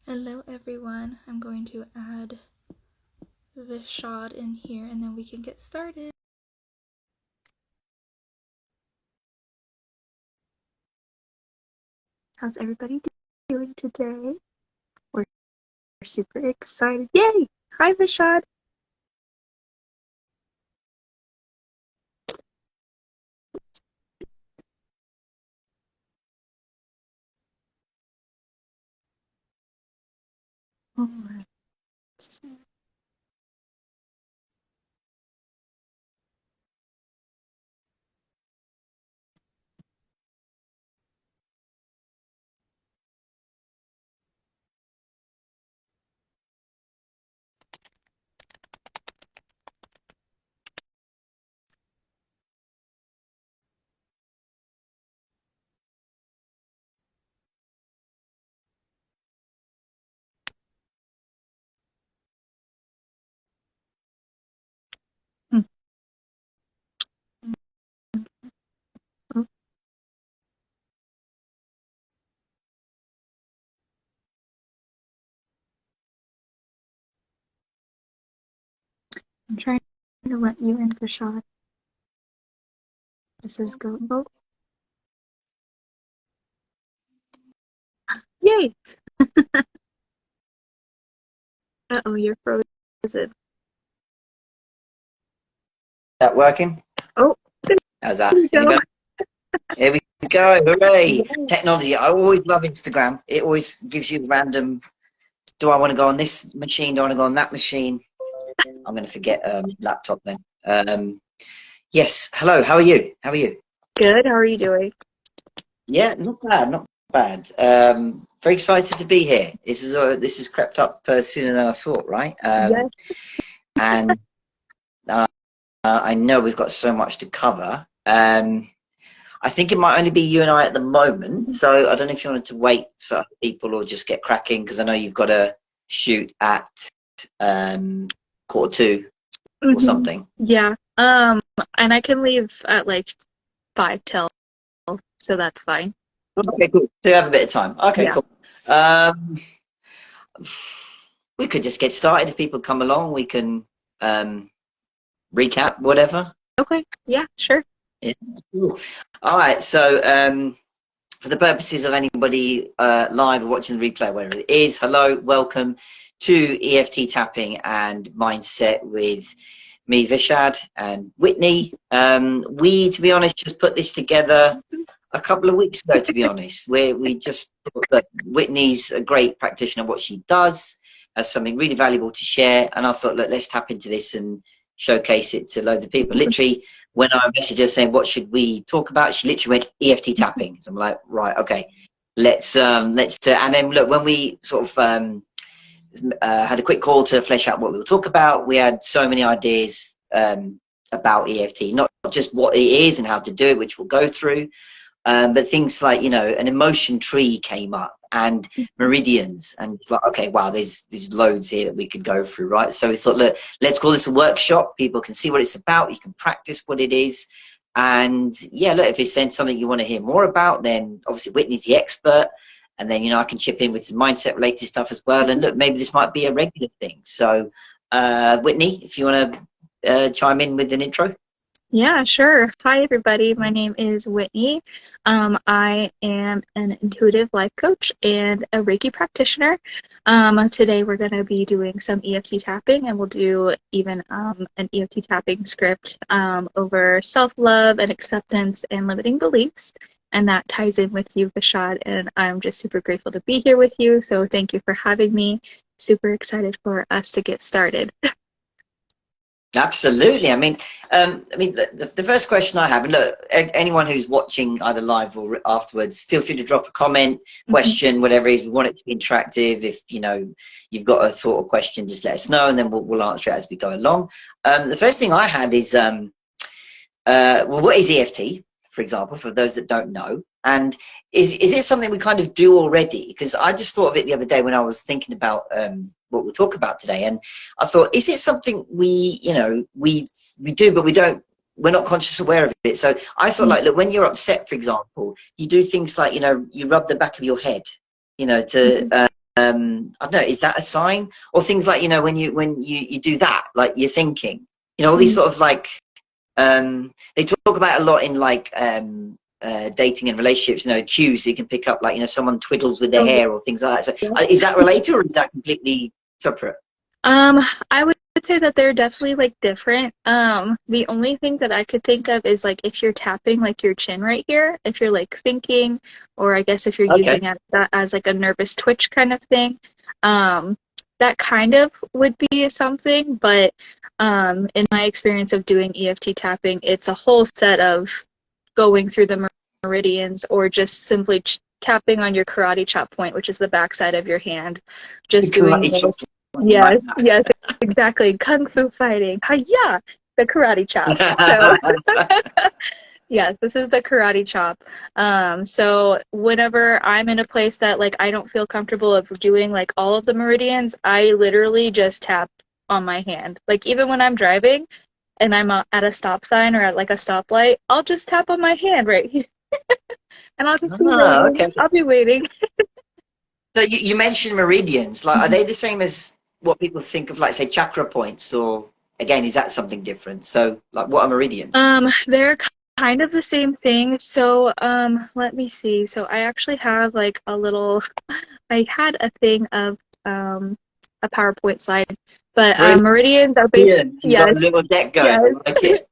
Hello everyone, I'm going to add the shot in here and then we can get started. How's everybody doing today? We're super excited. Yay! Hi Vishad! Alright. I'm trying to let you in, Vishad. This is go. Oh. Yay! Uh-oh, you're frozen. That working? Oh, How's that? Any better? Here we go. Hooray! Technology. I always love Instagram. It always gives you random. Do I want to go on this machine? Do I want to go on that machine? I'm going to forget laptop then. Yes. Hello. How are you? How are you? good. How are you doing? Yeah, not bad. Not bad. Very excited to be here. This has crept up sooner than I thought, right? Yes. And I know we've got so much to cover. I think it might only be you and I at the moment, so I don't know if you wanted to wait for other people or just get cracking, because I know you've got to shoot at 1:45 or something. Yeah. And I can leave at like 5 till, so that's fine. Okay, cool. So you have a bit of time. Okay, Yeah. cool. We could just get started. If people come along, we can recap, whatever. Okay. Yeah, sure. Yeah, cool. All right, so for the purposes of anybody live or watching the replay, wherever it is, hello, welcome to EFT Tapping and Mindset with me, Vishad, and Whitney. We, to be honest, just put this together a couple of weeks ago, to be honest, where we just thought that Whitney's a great practitioner of what she does, has something really valuable to share, and I thought, look, let's tap into this and showcase it to loads of people. Literally, when I messaged her saying, what should we talk about, she literally went EFT tapping. So I'm like, right, okay, let's do it. And then look, when we sort of had a quick call to flesh out what we'll talk about, we had so many ideas about EFT, not just what it is and how to do it, which we'll go through, but things like, you know, an emotion tree came up and meridians, and it's like, okay, wow, there's loads here that we could go through, right? So we thought, look, let's call this a workshop. People can see what it's about, you can practice what it is, and yeah, look, if it's then something you want to hear more about, then obviously Whitney's the expert, and then, you know, I can chip in with some mindset related stuff as well, and look, maybe this might be a regular thing. So Whitney, if you want to chime in with an intro. Yeah, sure. Hi, everybody. My name is Whitney. I am an intuitive life coach and a Reiki practitioner. Today, we're going to be doing some EFT tapping, and we'll do even an EFT tapping script over self-love and acceptance and limiting beliefs. And that ties in with you, Vishad, and I'm just super grateful to be here with you. So thank you for having me. Super excited for us to get started. Absolutely. I mean, the first question I have, and look, anyone who's watching either live or afterwards, feel free to drop a comment, question, whatever it is. We want it to be interactive. If you know you've got a thought or question, just let us know, and then we'll answer it as we go along. The first thing I had is, well, what is EFT, for example, for those that don't know, and is it something we kind of do already? Because I just thought of it the other day when I was thinking about what we'll talk about today, and I thought, is it something we, you know, we do, but we're not conscious aware of it? So I thought, like, look, when you're upset, for example, you do things like, you know, you rub the back of your head, you know, to I don't know, is that a sign? Or things like, you know, when you do that, like you're thinking, you know, all these sort of like, they talk about a lot in like dating and relationships, you know, cues you can pick up, like, you know, someone twiddles with their Oh, hair or things like that. So yeah. is that related or is that completely separate? I would say that they're definitely like different. The only thing that I could think of is like if you're tapping like your chin right here, if you're like thinking, or I guess if you're Okay. using that as like a nervous twitch kind of thing, um, that kind of would be something. But in my experience of doing EFT tapping, it's a whole set of going through the meridians or just simply tapping on your karate chop point, which is the backside of your hand, The just doing karate chop. those. Like Yes, yes, exactly. Kung Fu fighting. Hiya! The karate chop. So, that. yes, this is the karate chop. So whenever I'm in a place that like I don't feel comfortable of doing like all of the meridians, I literally just tap on my hand. Like even when I'm driving and I'm at a stop sign or at like a stoplight, I'll just tap on my hand right here, and I'll just be Ah, waiting. okay. I'll be waiting. So you mentioned meridians. Like, are Mhm. they the same as what people think of, like, say, chakra points, or again, is that something different? So, like, what are meridians? They're kind of the same thing. So, let me see. So I actually have like a little, I had a thing of a PowerPoint slide, but meridians are based, Brilliant. You've got a yes, little deck going. yes. I like it.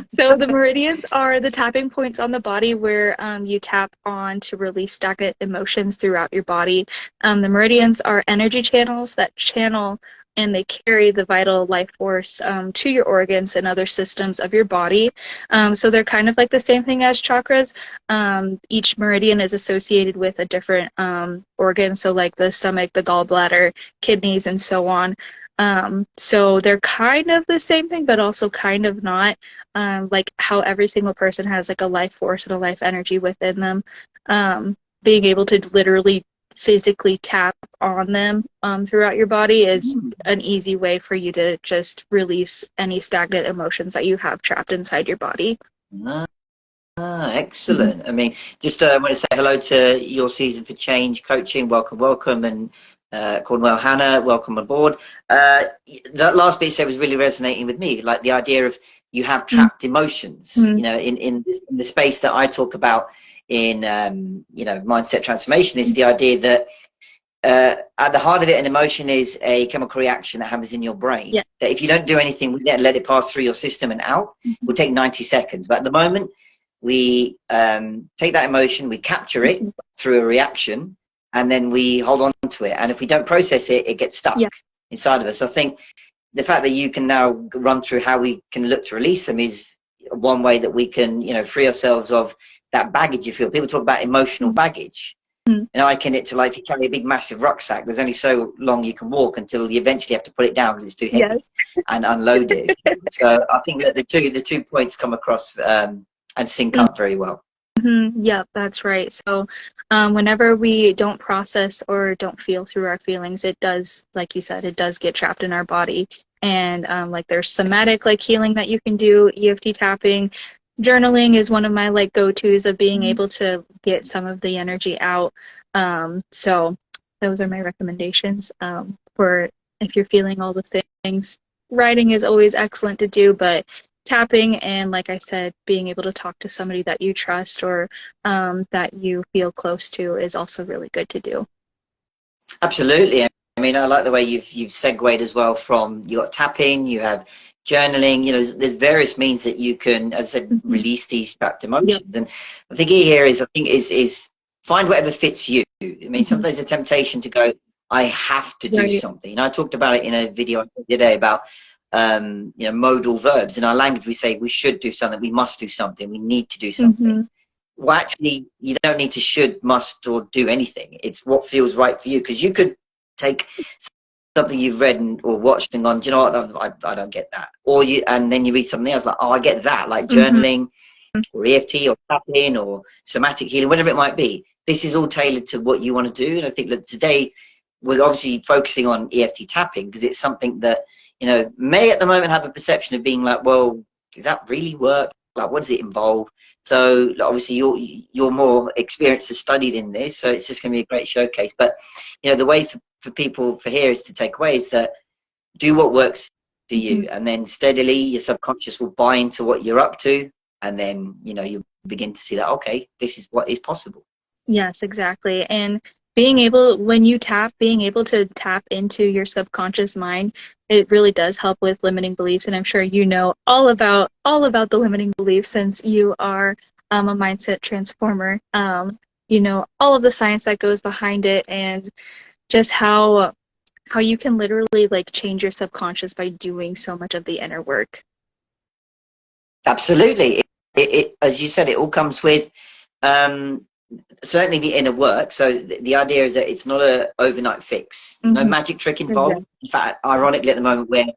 So the meridians are the tapping points on the body where you tap on to release stagnant emotions throughout your body. The meridians are energy channels that channel and they carry the vital life force to your organs and other systems of your body. So they're kind of like the same thing as chakras. Each meridian is associated with a different organ, so like the stomach, the gallbladder, kidneys, and so on. So they're kind of the same thing, but also kind of not. Like how every single person has like a life force and a life energy within them. Being able to literally physically tap on them throughout your body is an easy way for you to just release any stagnant emotions that you have trapped inside your body. Mhm. Excellent. I mean, just want to say hello to your season for change coaching. Welcome, welcome, and Cornwell Hannah, welcome aboard. That last bit you said was really resonating with me, like the idea of you have trapped emotions. Mhm. You know, in the space that I talk about in you know, mindset transformation is the idea that at the heart of it, an emotion is a chemical reaction that happens in your brain. Yeah. That if you don't do anything with it and let it pass through your system and out, it Mhm. will take 90 seconds. But at the moment, we take that emotion, we capture it Mhm. through a reaction, and then we hold on to it. And if we don't process it, it gets stuck Yeah. inside of us. So I think the fact that you can now run through how we can look to release them is one way that we can, you know, free ourselves of that baggage. You feel people talk about emotional baggage, Mhm. and I liken it to, like, if you carry a big massive rucksack, there's only so long you can walk until you eventually have to put it down because it's too heavy Yes. and unload it. So I think that the two points come across and sync up very well. Yep, that's right. So, whenever we don't process or don't feel through our feelings, it does, like you said, it does get trapped in our body. And like there's somatic like healing that you can do, EFT tapping. Journaling is one of my like go-tos of being able to get some of the energy out. So those are my recommendations for if you're feeling all the things. Writing is always excellent to do, but tapping and, like I said, being able to talk to somebody that you trust or that you feel close to is also really good to do. Absolutely. I mean, I like the way you've segued as well from, you got tapping, you have journaling. You know, there's various means that you can, as I said, Mhm. release these trapped Yep. emotions. And the key here is, I think, is find whatever fits you. I mean, Mhm. sometimes a temptation to go, I have to do Right. something. And I talked about it in a video I did today about you know, modal verbs. In our language, we say we should do something, we must do something, we need to do something. Mhm. Well, actually, you don't need to should, must, or do anything. It's what feels right for you, because you could take something you've read or watched and gone, do you know what, I don't get that. Or you, and then you read something else like, oh, I get that, like Mhm. journaling or EFT or tapping or somatic healing, whatever it might be. This is all tailored to what you want to do. And I think that today we're obviously focusing on EFT tapping because it's something that, you know, may at the moment have a perception of being like, well, does that really work? Like, what does it involve? So like, obviously you're more experienced and studied in this, so it's just going to be a great showcase. But you know, the way for people for here is to take away is that do what works for you, Mhm. and then steadily your subconscious will buy into what you're up to, and then you begin to see that, okay, this is what is possible. Yes, exactly. And when you tap, being able to tap into your subconscious mind, it really does help with limiting beliefs. And I'm sure you know all about the limiting beliefs since you are a mindset transformer. You know all of the science that goes behind it, and just how you can literally like change your subconscious by doing so much of the inner work. Absolutely. It as you said, it all comes with um, certainly the inner work. So the idea is that it's not a overnight fix. There's no Mm-hmm. magic trick Yeah. involved. In fact, ironically, at the moment, we're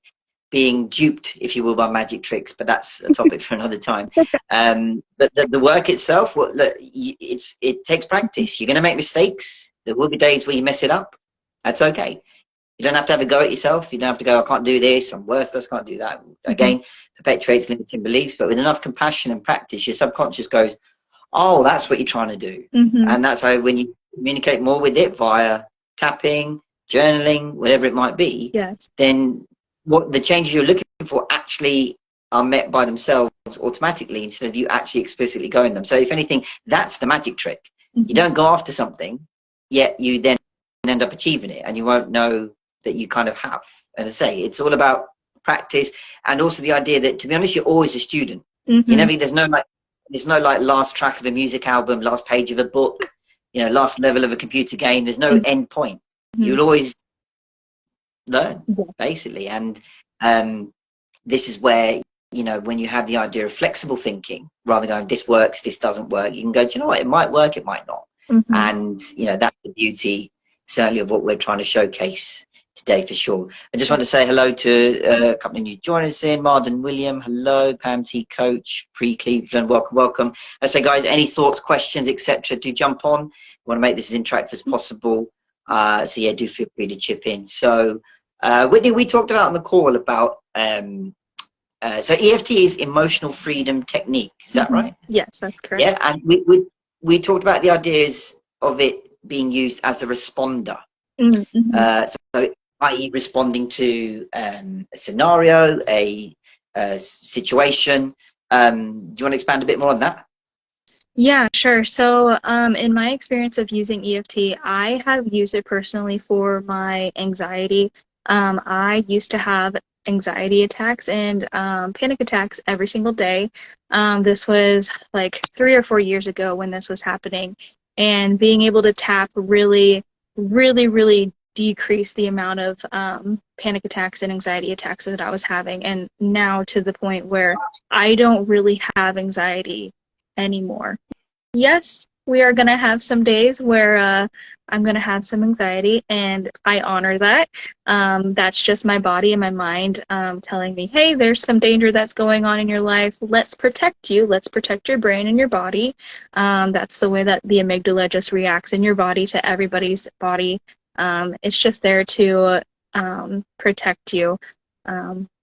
being duped, if you will, by magic tricks, but that's a topic for another time. But the work itself, well, look, it takes practice. You're going to make mistakes. There will be days where you mess it up. That's okay. You don't have to have a go at yourself. You don't have to go, I can't do this, I'm worthless, can't do that. Mm-hmm. Again, perpetuates limiting beliefs, but with enough compassion and practice, your subconscious goes, oh, that's what you're trying to do. Mm-hmm. And that's how, when you communicate more with it via tapping, journaling, whatever it might be, Yes. then what the changes you're looking for actually are met by themselves automatically instead of you actually explicitly going them. So if anything, that's the magic trick. You Mm-hmm. don't go after something, yet you then end up achieving it, and you won't know that you kind of have. And I say, it's all about practice, and also the idea that, to be honest, you're always a student. You Mm-hmm. never, there's no like last track of a music album, last page of a book, last level of a computer game. There's no end point. Mm-hmm. You'll always learn, Yeah. basically. And this is where, when you have the idea of flexible thinking, rather than going, this works, this doesn't work, you can go, do you know what, it might work, it might not. Mm-hmm. And that's the beauty certainly of what we're trying to showcase today, for sure. I just want to say hello to a couple of new joiners in. Marden William, hello. Pam T Coach, pre-Cleveland, welcome. I say, guys, any thoughts, questions, etc., do jump on. We want to make this as interactive as possible. So yeah, do feel free to chip in. So Whitney, we talked about on the call about so EFT is emotional freedom technique. Is that Mm-hmm. right? Yes, that's correct. Yeah, and we talked about the ideas of it being used as a responder. Mm-hmm. So, i.e., responding to a scenario, a situation. Do you want to expand a bit more on that? Yeah, sure. So, in my experience of using EFT, I have used it personally for my anxiety. I used to have anxiety attacks and panic attacks every single day. This was like 3 or 4 years ago when this was happening, and being able to tap really, really, really decreased the amount of panic attacks and anxiety attacks that I was having, and now to the point where I don't really have anxiety anymore. Yes, we are going to have some days where I'm going to have some anxiety, and I honor that. That's just my body and my mind telling me, hey, there's some danger that's going on in your life. Let's protect you. Let's protect your brain and your body. That's the way that the amygdala just reacts in your body to everybody's body. It's just there to protect you.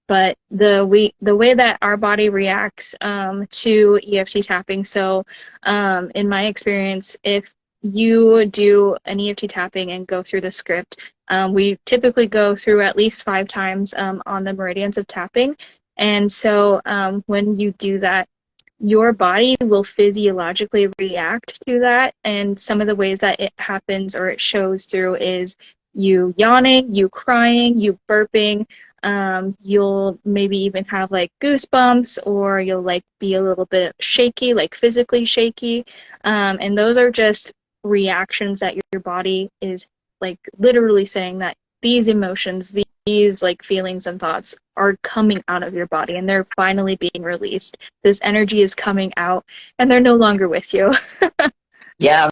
But the way that our body reacts to EFT tapping, so in my experience, if you do an EFT tapping and go through the script, we typically go through at least 5 times on the meridians of tapping. And so when you do that, your body will physiologically react to that. And some of the ways that it happens or it shows through is you yawning, you crying, you burping. You'll maybe even have like goosebumps, or you'll like be a little bit shaky, like physically shaky. And those are just reactions that your body is like literally saying that these emotions, these like feelings and thoughts are coming out of your body, and they're finally being released. This energy is coming out, and they're no longer with you. Yeah,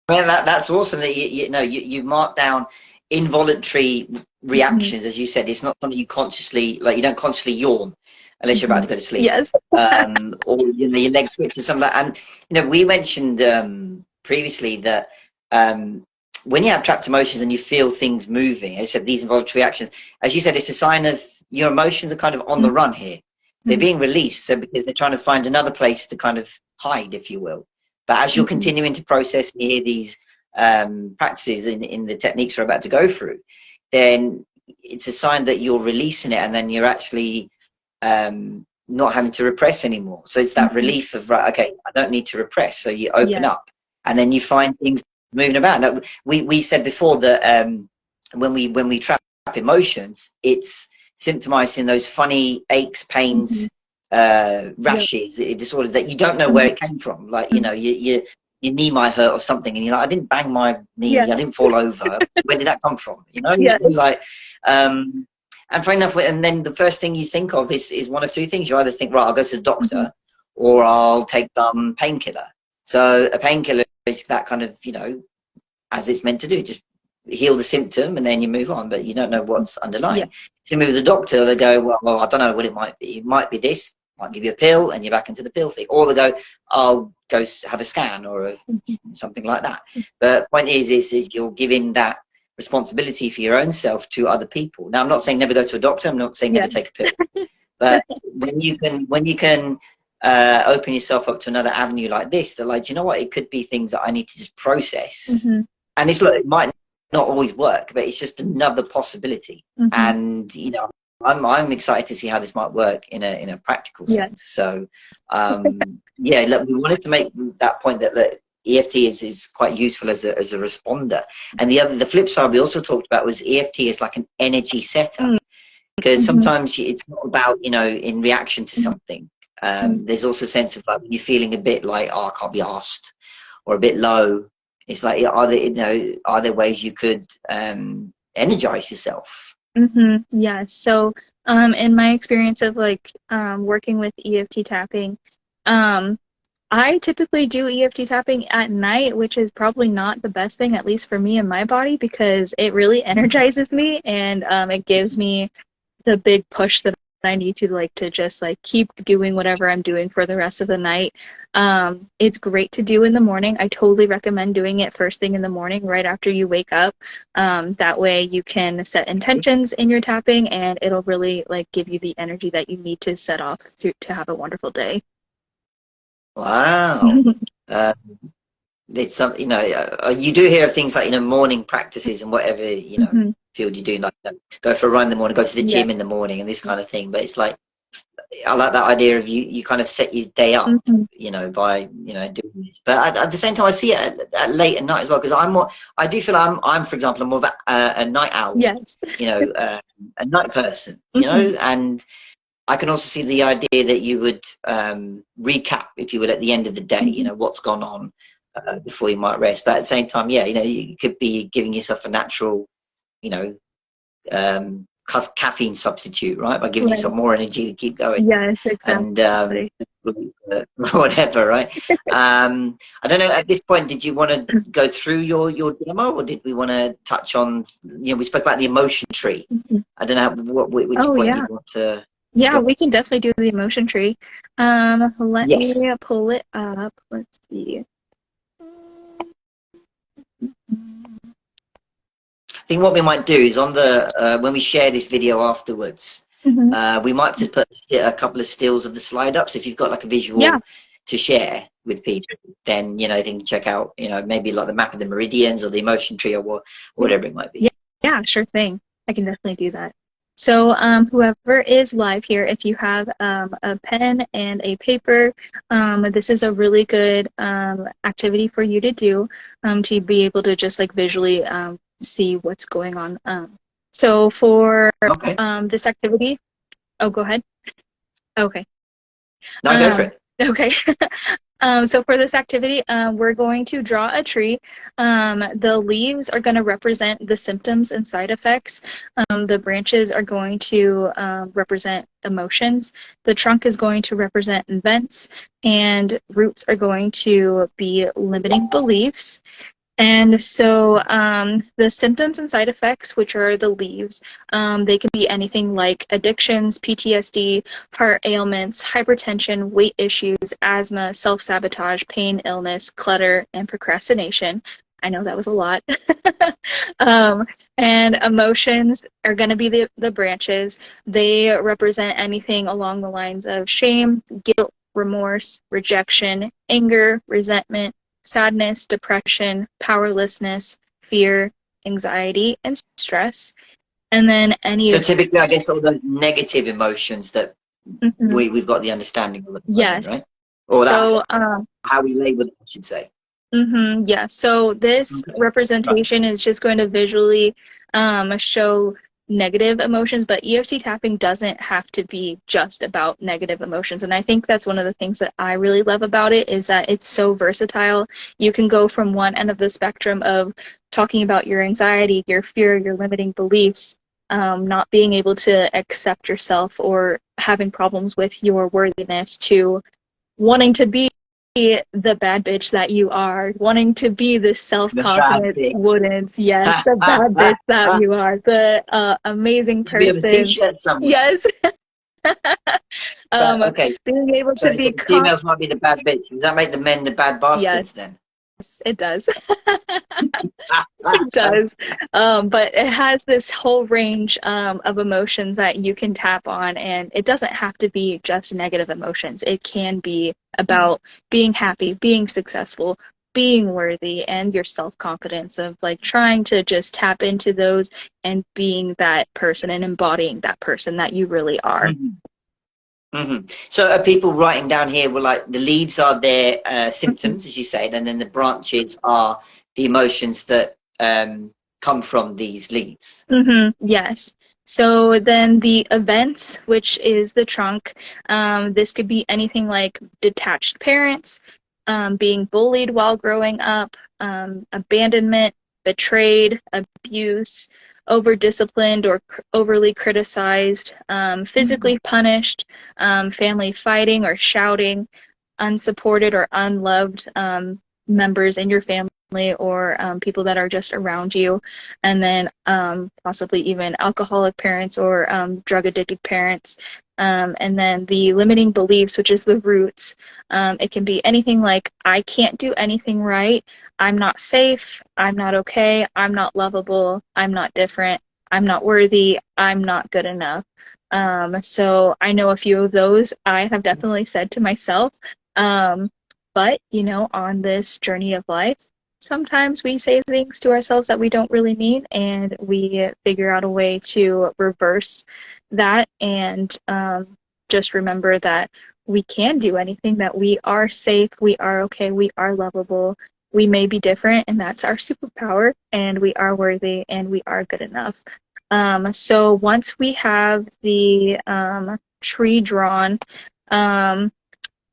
I mean, that's awesome that you mark down involuntary Mhm. reactions, as you said. It's not something you consciously, like, you don't consciously yawn unless you're about to Mhm. go to sleep, Yes. or your leg twitch or something like that. And we mentioned previously that when you have trapped emotions and you feel things moving, as I said, these involuntary reactions, as you said, it's a sign of your emotions are kind of on the run here. They're Mhm. being released, so because they're trying to find another place to kind of hide, if you will. But as you're Mhm. continuing to process, and you hear these practices in the techniques we're about to go through, then it's a sign that you're releasing it, and then you're actually not having to repress anymore. So it's that relief of, right, okay, I don't need to repress. So you open up, and then you find things moving about. Now, we said before that when we trap emotions, it's symptomized in those funny aches, pains, rashes, disorders that you don't know where it came from. Like, you know, your knee might hurt or something, and you're like, I didn't bang my knee, I didn't fall over. Where did that come from? You know, like, and funny enough, and then the first thing you think of is one of two things. You either think, right, I'll go to the doctor, or I'll take some painkiller. So a painkiller is that kind of, you know, as it's meant to do, just heal the symptom and then you move on, but you don't know what's underlying. So you move to the doctor, they go, well, I don't know what it might be. It might be this, might give you a pill, and you're back into the pill thing. Or they go, I'll go have a scan or something like that. But the point is you're giving that responsibility for your own self to other people. Now, I'm not saying never go to a doctor. I'm not saying never take a pill. But when you can open yourself up to another avenue like this, that, like, you know what, it could be things that I need to just process. And it's like, it might not always work, but it's just another possibility. And, you know, I'm excited to see how this might work in a practical sense. So yeah, look, we wanted to make that point that EFT is quite useful as a responder. And the flip side we also talked about was EFT is like an energy setter, because sometimes it's not about, you know, in reaction to something. There's also a sense of, like, when you're feeling a bit like, oh, I can't be asked, or a bit low, it's like, are there ways you could energize yourself? Yes. So in my experience of, like, working with EFT tapping, I typically do EFT tapping at night, which is probably not the best thing, at least for me and my body, because it really energizes me, and it gives me the big push that I need to, like, to just, like, keep doing whatever I'm doing for the rest of the night. It's great to do in the morning. I totally recommend doing it first thing in the morning, right after you wake up. That way you can set intentions in your tapping, and it'll really, like, give you the energy that you need to set off to have a wonderful day. Wow. It's some, you know, you do hear of things like, you know, morning practices and whatever, you know, field you do, like, you know, go for a run in the morning, go to the gym in the morning, and this kind of thing. But it's like, I like that idea of you kind of set your day up, you know, by, you know, doing this. But at the same time, I see it at late at night as well, because I do feel I'm, for example, I'm more of a night owl, you know, a night person, you know, and I can also see the idea that you would recap, if you would, at the end of the day, you know, what's gone on before you might rest. But at the same time, yeah, you know, you could be giving yourself a natural, you know, caffeine substitute, right? By giving yourself more energy to keep going. Yes, exactly. And whatever, right? I don't know, at this point, did you want to go through your demo, or did we want to touch on, you know, we spoke about the emotion tree. I don't know which point you want to. Yeah, we can definitely do the emotion tree. Let me pull it up. Let's see. I think what we might do is on the when we share this video afterwards, we might just put a couple of stills of the slide up. So if you've got like a visual to share with people, then, you know, they can check out, you know, maybe like the map of the meridians or the emotion tree, or whatever it might be. Yeah, sure thing. I can definitely do that. So whoever is live here, if you have a pen and a paper, this is a really good activity for you to do, to be able to just, like, visually see what's going on. So for this activity, oh, go ahead. Okay. No, go for it. Okay. So for this activity, we're going to draw a tree. The leaves are going to represent the symptoms and side effects. The branches are going to represent emotions. The trunk is going to represent events, and roots are going to be limiting beliefs. And so the symptoms and side effects, which are the leaves, they can be anything like addictions, PTSD, heart ailments, hypertension, weight issues, asthma, self-sabotage, pain, illness, clutter, and procrastination. I know that was a lot. And emotions are going to be the branches. They represent anything along the lines of shame, guilt, remorse, rejection, anger, resentment, sadness, depression, powerlessness, fear, anxiety, and stress. And then any So of typically, I guess all those negative emotions that mhm, we've got the understanding of at the moment, yes. right? Or that So how we label it, I should say. yeah. So this Okay. Right. representation is just going to visually show negative emotions, but EFT tapping doesn't have to be just about negative emotions. And I think that's one of the things that I really love about it is that it's so versatile. You can go from one end of the spectrum of talking about your anxiety, your fear, your limiting beliefs, not being able to accept yourself or having problems with your worthiness to wanting to be the bad bitch that you are, wanting to be the The bad self-confident bit. wouldn't, yes, the bad bitch that you are, the amazing Should we have a person, T-shirt somewhere? yes, So, um, okay, being able so to be the females might be the bad bitch. Does that make the men the bad yes, bastards then? it does. It does. But it has this whole range of emotions that you can tap on, and it doesn't have to be just negative emotions. It can be about being happy, being successful, being worthy, and your self-confidence of like trying to just tap into those and being that person and embodying that person that you really are. Mhm. Mhm. So are people writing down here, well, like the leaves are their symptoms, as you said, and then the branches are the emotions that come from these leaves? Yes. So then the events, which is the trunk, this could be anything like detached parents, being bullied while growing up, abandonment, betrayed, abuse, over disciplined or overly criticized, physically punished, family fighting or shouting, unsupported or unloved members in your family or people that are just around you, and then possibly even alcoholic parents or drug addicted parents. And then the limiting beliefs, which is the roots. It can be anything like, I can't do anything right. I'm not safe. I'm not okay. I'm not lovable. I'm not different. I'm not worthy. I'm not good enough. So I know a few of those I have definitely said to myself. Um, but, you know, on this journey of life, sometimes we say things to ourselves that we don't really mean, and we figure out a way to reverse that and just remember that we can do anything, that we are safe, we are okay, we are lovable, we may be different, and that's our superpower, and we are worthy, and we are good enough. So once we have the tree drawn, um,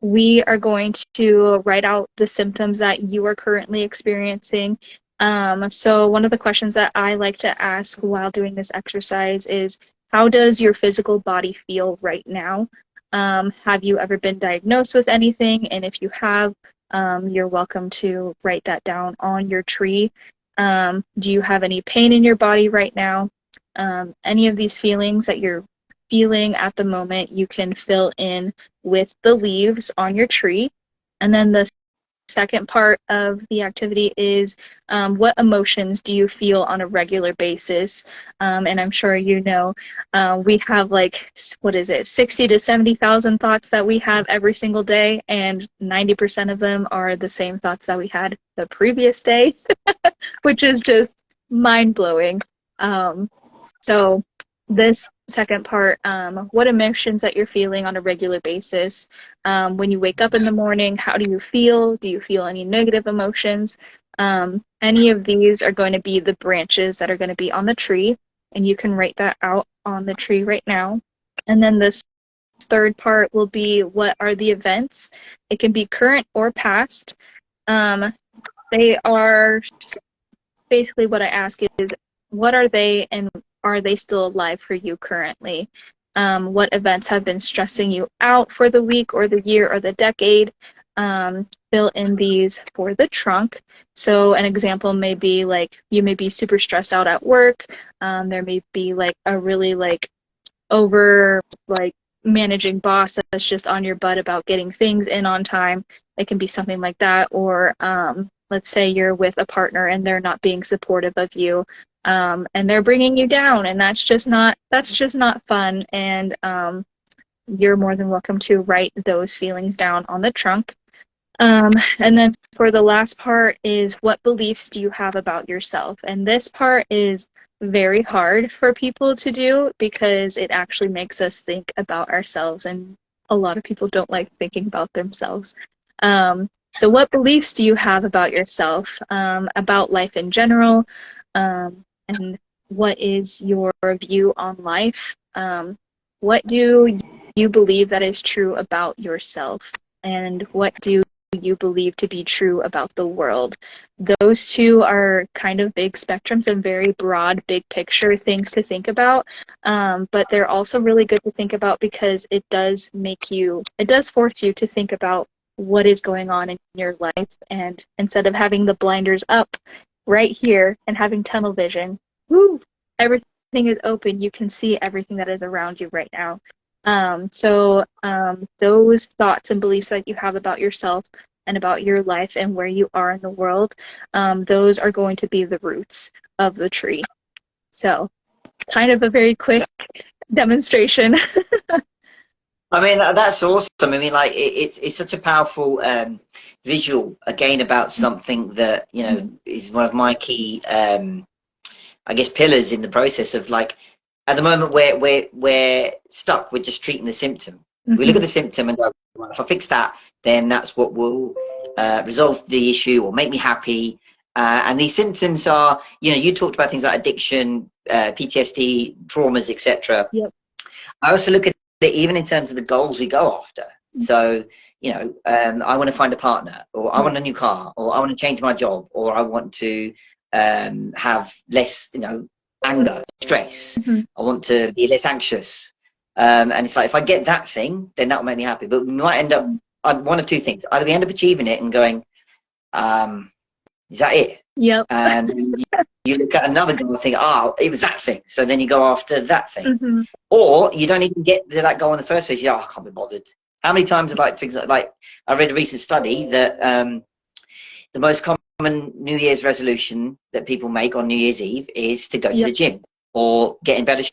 we are going to write out the symptoms that you are currently experiencing. So one of the questions that I like to ask while doing this exercise is, how does your physical body feel right now? Have you ever been diagnosed with anything? And if you have, you're welcome to write that down on your tree. Do you have any pain in your body right now? Any of these feelings that you're feeling at the moment, you can fill in with the leaves on your tree. And then the second part of the activity is, what emotions do you feel on a regular basis? And I'm sure you know, we have like, what is it, 60 to 70,000 thoughts that we have every single day, and 90% of them are the same thoughts that we had the previous day, which is just mind blowing. So this second part, what emotions that you're feeling on a regular basis. When you wake up in the morning, how do you feel? Do you feel any negative emotions? Any of these are going to be the branches that are going to be on the tree, and you can write that out on the tree right now. And then this third part will be, what are the events? It can be current or past. Um, they are basically, what I ask is, what are they, and are they still alive for you currently? What events have been stressing you out for the week or the year or the decade? Fill in these for the trunk. So an example may be like, you may be super stressed out at work. There may be like a really like over like managing boss that's just on your butt about getting things in on time. It can be something like that. Or let's say you're with a partner and they're not being supportive of you, and they're bringing you down, and that's just not fun. And you're more than welcome to write those feelings down on the trunk. And then for the last part is, what beliefs do you have about yourself? And this part is very hard for people to do because it actually makes us think about ourselves, and a lot of people don't like thinking about themselves. So what beliefs do you have about yourself, about life in general, and what is your view on life? What do you believe that is true about yourself? And what do you believe to be true about the world? Those two are kind of big spectrums and very broad, big picture things to think about. But they're also really good to think about because it does force you to think about what is going on in your life. And instead of having the blinders up right here and having tunnel vision, woo, everything is open. You can see everything that is around you right now. Those thoughts and beliefs that you have about yourself and about your life and where you are in the world, those are going to be the roots of the tree. So, kind of a very quick demonstration. I mean, that's awesome. I mean, like it's such a powerful visual again about something that, you know, is one of my key, I guess, pillars in the process of, like, at the moment we're stuck. We're just treating the symptom. We look at the symptom and go, well, if I fix that, then that's what will resolve the issue or make me happy. And these symptoms are, you know, you talked about things like addiction, PTSD, traumas, etc. Yep. I also look at it even in terms of the goals we go after. So, you know, I want to find a partner, or I want a new car, or I want to change my job, or I want to have less, you know, anger, stress. I want to be less anxious. And it's like, if I get that thing, then that will make me happy. But we might end up one of two things. Either we end up achieving it and going, is that it? Yep. And you look at another goal and think, oh, it was that thing. So then you go after that thing. Or you don't even get to that goal in the first place. You're, oh, I can't be bothered. How many times have, like, things like I read a recent study that the most common New Year's resolution that people make on New Year's Eve is to go to the gym or get in better shape.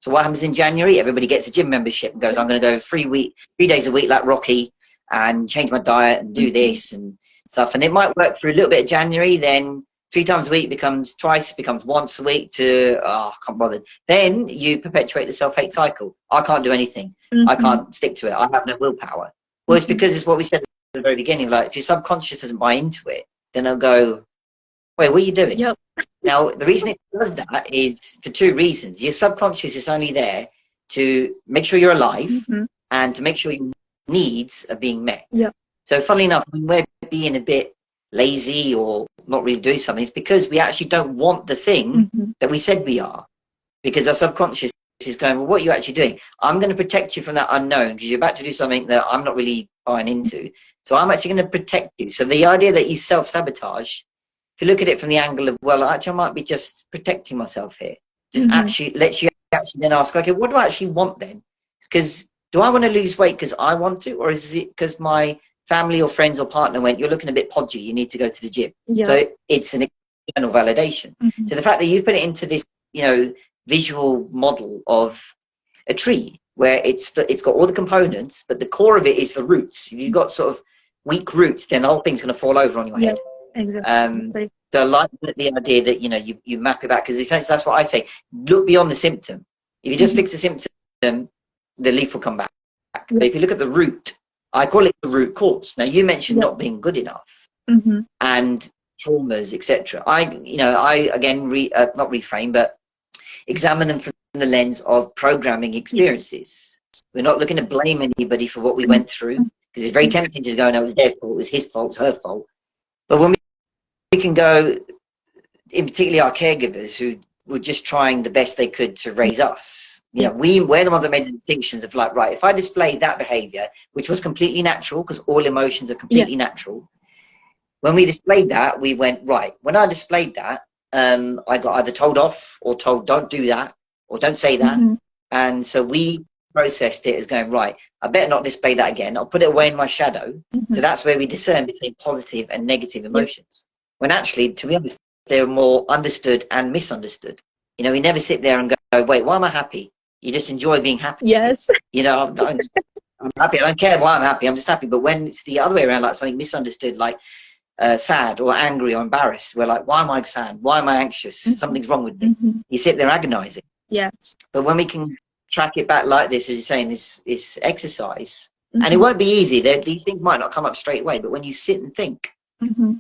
So what happens in January? Everybody gets a gym membership and goes, I'm going to go 3 days a week like Rocky and change my diet and do this and stuff. And it might work for a little bit of January, then 3 times a week becomes twice, becomes once a week to, oh, I can't bother. Then you perpetuate the self-hate cycle. I can't do anything. I can't stick to it. I have no willpower. Well, it's because it's what we said at the very beginning. Like, if your subconscious doesn't buy into it, then it'll go, wait, what are you doing? Yep. Now, the reason it does that is for 2 reasons. Your subconscious is only there to make sure you're alive and to make sure your needs are being met. Yep. So funnily enough, when we're being a bit lazy or not really doing something, it's because we actually don't want the thing that we said we are. Because our subconscious is going, well, what are you actually doing? I'm going to protect you from that unknown because you're about to do something that I'm not really buying into. So I'm actually going to protect you. So the idea that you self-sabotage, if you look at it from the angle of, well, actually I might be just protecting myself here, just actually lets you actually then ask, okay, what do I actually want then? Because do I want to lose weight because I want to, or is it because my family or friends or partner went, you're looking a bit podgy, you need to go to the gym? So it's an external validation. So the fact that you've put it into this, you know, visual model of a tree where it's got all the components, but the core of it is the roots. If you've got sort of weak roots, then the whole thing's going to fall over on your head. Exactly. So I like the idea that, you know, you map it back, because essentially that's what I say. Look beyond the symptom. If you just fix the symptom, the leaf will come back. But if you look at the root, I call it the root cause. Now, you mentioned not being good enough and traumas, etc. I again not reframe, but examine them from the lens of programming experiences. We're not looking to blame anybody for what we went through, because it's very tempting to go, no, it was their fault, it was his fault, it's her fault. But when we can go, in particularly our caregivers who were just trying the best they could to raise us, you know, we're the ones that made the distinctions of, like, right, if I displayed that behavior, which was completely natural, because all emotions are completely natural, when we displayed that, we went, right, when I displayed that, I got either told off or told, don't do that, or don't say that. And so we processed it as going, right, I better not display that again. I'll put it away in my shadow. So that's where we discern between positive and negative emotions. When actually, to be honest, they're more understood and misunderstood. You know, we never sit there and go, wait, why am I happy? You just enjoy being happy. Yes. You know, I'm happy. I don't care why I'm happy. I'm just happy. But when it's the other way around, like something misunderstood, like sad or angry or embarrassed, we're like, why am I sad? Why am I anxious? Something's wrong with me. You sit there agonizing. Yes. But when we can track it back like this, as you're saying, this exercise, and it won't be easy. These things might not come up straight away, but when you sit and think,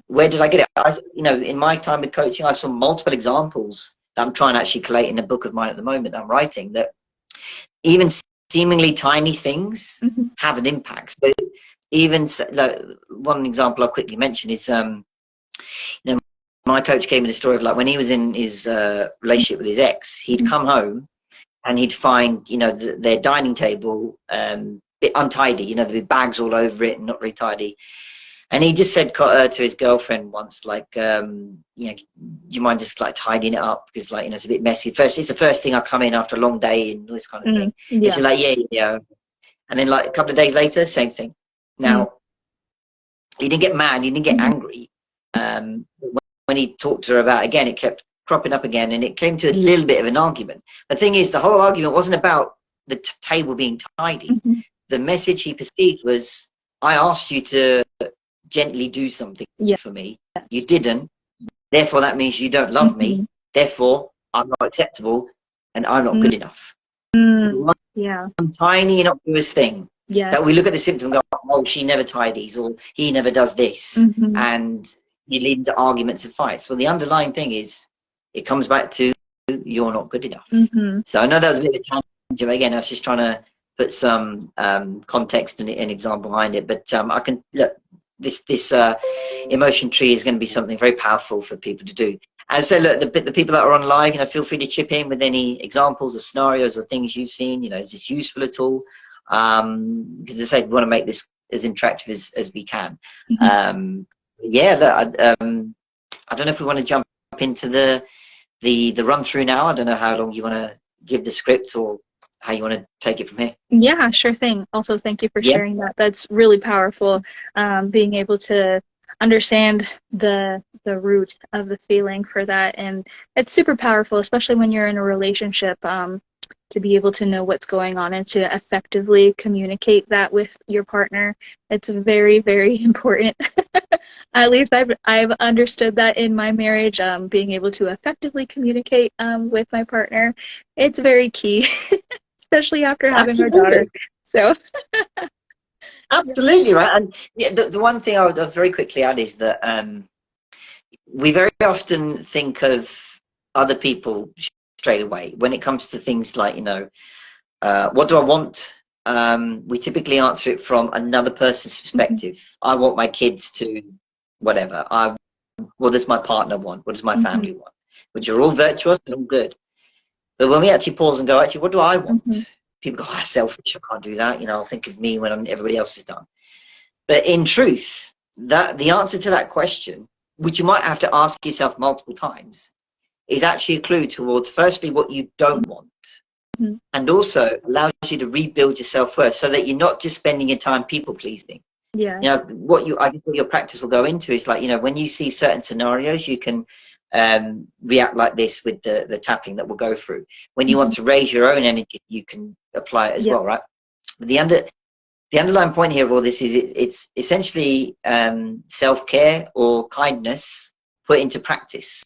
where did I get it? In my time with coaching, I saw multiple examples that I'm trying to actually collate in a book of mine at the moment that I'm writing, that even seemingly tiny things have an impact. So even like, one example I'll quickly mention is, my coach gave me the story of like when he was in his relationship with his ex, he'd come home and he'd find, their dining table bit untidy, there'd be bags all over it and not very tidy. And he just said to his girlfriend once, like, do you mind just like tidying it up? Because like, it's a bit messy. It's the first thing I come in after a long day and all this kind of thing. Yeah. And she's like, yeah. And then like a couple of days later, same thing. Now, he didn't get mad, he didn't get angry. When he talked to her about it again, it kept cropping up again, and it came to a little bit of an argument. The thing is, the whole argument wasn't about the table being tidy. The message he perceived was, I asked you to gently do something for me. You didn't. Therefore, that means you don't love me. Therefore, I'm not acceptable, and I'm not good enough. So one tiny innocuous thing that we look at the symptom and go, oh, she never tidies, or he never does this, and you lead into arguments and fights. Well, the underlying thing is, it comes back to you're not good enough. So I know that was a bit of a tangent. Again, I was just trying to put some context and an example behind it. But I can look. This emotion tree is going to be something very powerful for people to do. And so, look, the people that are on live, feel free to chip in with any examples or scenarios or things you've seen. Is this useful at all? Because as I said, we want to make this as interactive as we can. Look, I don't know if we want to jump into the run through now. I don't know how long you want to give the script or how you want to take it from here. Yeah, sure thing. Also, thank you for sharing that. That's really powerful. Being able to understand the root of the feeling for that, and it's super powerful, especially when you're in a relationship. To be able to know what's going on and to effectively communicate that with your partner, it's very, very important. At least I've understood that in my marriage. Being able to effectively communicate with my partner, it's very key, especially after having our daughter. So absolutely right. And the one thing I would very quickly add is that we very often think of other people straight away when it comes to things like, what do I want? We typically answer it from another person's perspective. I want my kids to whatever. What does my partner want? What does my family want? Which are all virtuous and all good. But when we actually pause and go, actually, what do I want? People go, I'm selfish, I can't do that. I'll think of me when everybody else is done. But in truth, the answer to that question, which you might have to ask yourself multiple times, is actually a clue towards, firstly, what you don't want, and also allows you to rebuild your self-worth so that you're not just spending your time people-pleasing. What your practice will go into is like, when you see certain scenarios, you can react like this with the tapping that we'll go through. When you want to raise your own energy, you can apply it as well, right? But the underlying point here of all this is it's essentially self-care or kindness put into practice.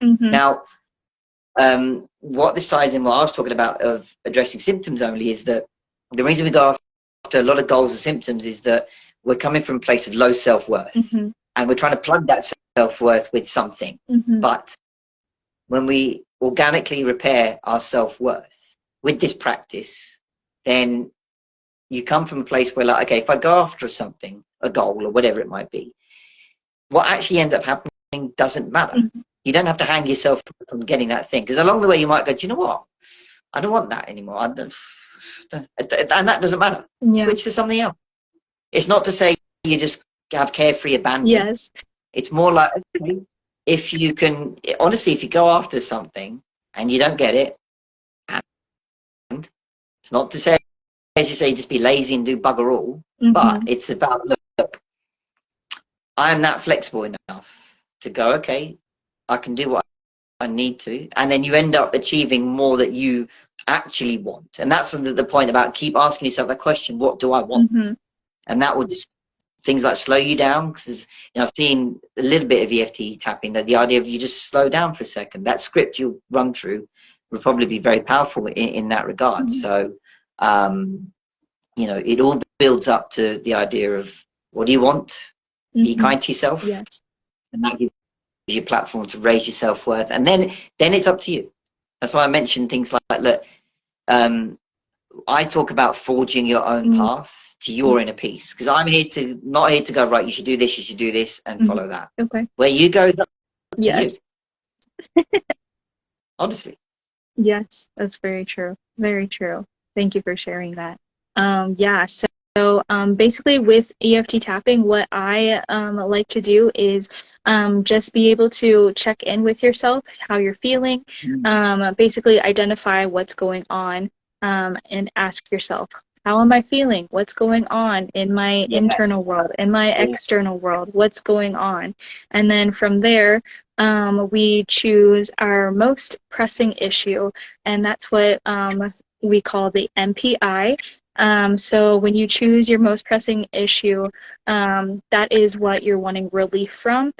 Now, what this ties in what I was talking about of addressing symptoms only is that the reason we go after a lot of goals and symptoms is that we're coming from a place of low self-worth, and we're trying to plug that self-worth with something. But when we organically repair our self-worth with this practice, then you come from a place where, like, okay, if I go after something, a goal or whatever it might be, what actually ends up happening doesn't matter. You don't have to hang yourself from getting that thing, because along the way you might go, do you know what? I don't want that anymore. And that doesn't matter. Switch to something else. It's not to say you just have carefree abandon. It's more like, okay, if you can, honestly, if you go after something and you don't get it, and it's not to say, as you say, just be lazy and do bugger all, but it's about, look, I'm that flexible enough to go, okay, I can do what I need to, and then you end up achieving more that you actually want. And that's the point about keep asking yourself that question: what do I want? Mm-hmm. And that will just things like slow you down, because I've seen a little bit of EFT tapping, that the idea of you just slow down for a second, that script you'll run through will probably be very powerful in that regard. Mm-hmm. So it all builds up to the idea of what do you want, be Mm-hmm. kind to yourself, Yes. and that gives you a platform to raise your self-worth, and then it's up to you. That's why I mentioned things like look, I talk about forging your own path to your inner peace, because I'm not here to go, right, you should do this, and Mm-hmm. follow that. Okay. Where you go is up to you, Yes. honestly. Yes, that's very true. Very true. Thank you for sharing that. Yeah, basically with EFT tapping, what I like to do is just be able to check in with yourself, how you're feeling, basically identify what's going on, and ask yourself, how am I feeling? What's going on in my Yeah. internal world, in my external world? What's going on? And then from there, we choose our most pressing issue, and that's what we call the MPI. So when you choose your most pressing issue, that is what you're wanting relief from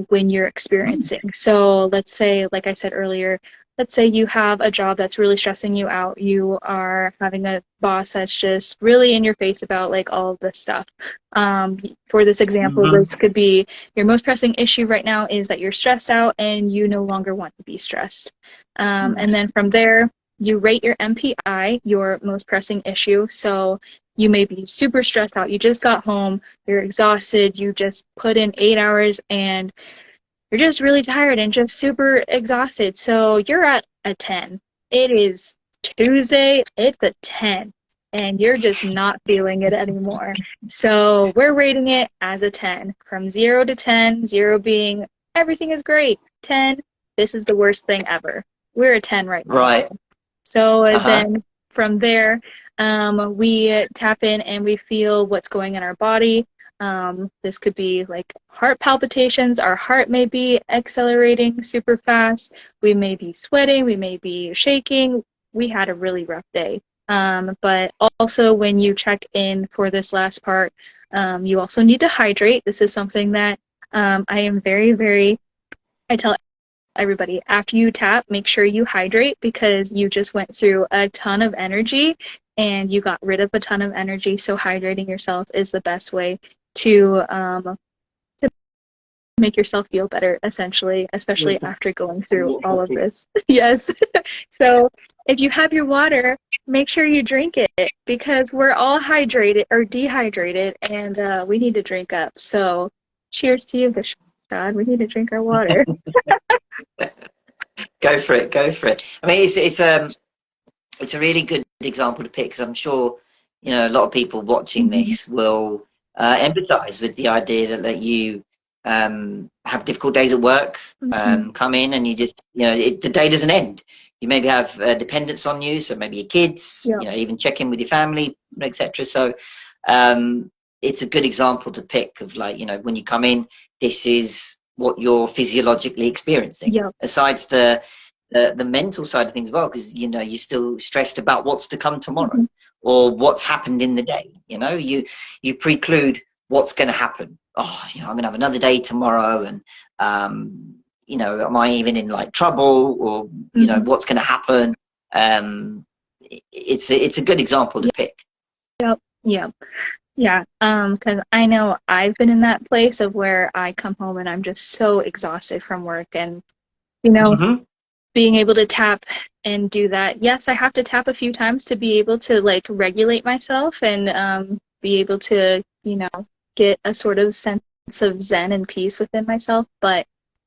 when you're experiencing. So let's say, like I said earlier, let's say you have a job that's really stressing you out. You are having a boss that's just really in your face about like all of this stuff. For this example, this could be your most pressing issue right now is that you're stressed out and you no longer want to be stressed. And then from there, you rate your MPI, your most pressing issue. So you may be super stressed out. You just got home, you're exhausted, you just put in 8 hours and you're just really tired and just super exhausted. So you're at a 10. It is Tuesday, it's a 10, and you're just not feeling it anymore. So we're rating it as a 10 from 0 to 10, 0 being everything is great, 10, this is the worst thing ever. We're a 10 right now. Right. So then from there, we tap in and we feel what's going in our body. This could be like heart palpitations. Our heart may be accelerating super fast. We may be sweating. We may be shaking. We had a really rough day. But also when you check in for this last part, you also need to hydrate. This is something that I am I tell everybody, after you tap, make sure you hydrate because you just went through a ton of energy and you got rid of a ton of energy. So hydrating yourself is the best way to make yourself feel better, essentially, especially after going through all of this. Yes. So if you have your water, make sure you drink it because we're all hydrated or dehydrated and we need to drink up. So cheers to you, Bishad. We need to drink our water. Go for it. Go for it. I mean, it's a really good example to pick, because I'm sure a lot of people watching this will empathize with the idea that you have difficult days at work, come in and you just the day doesn't end. You maybe have dependents on you, so maybe your kids, even check in with your family, etc. So it's a good example to pick of like, when you come in, this is what you're physiologically experiencing. Aside the mental side of things as well, because you're still stressed about what's to come tomorrow or what's happened in the day. You preclude what's going to happen. I'm going to have another day tomorrow, and am I even in like trouble, or what's going to happen? It's a good example to pick. Yeah, because I know I've been in that place of where I come home and I'm just so exhausted from work, and being able to tap and do that. Yes, I have to tap a few times to be able to like regulate myself and be able to get a sort of sense of zen and peace within myself, but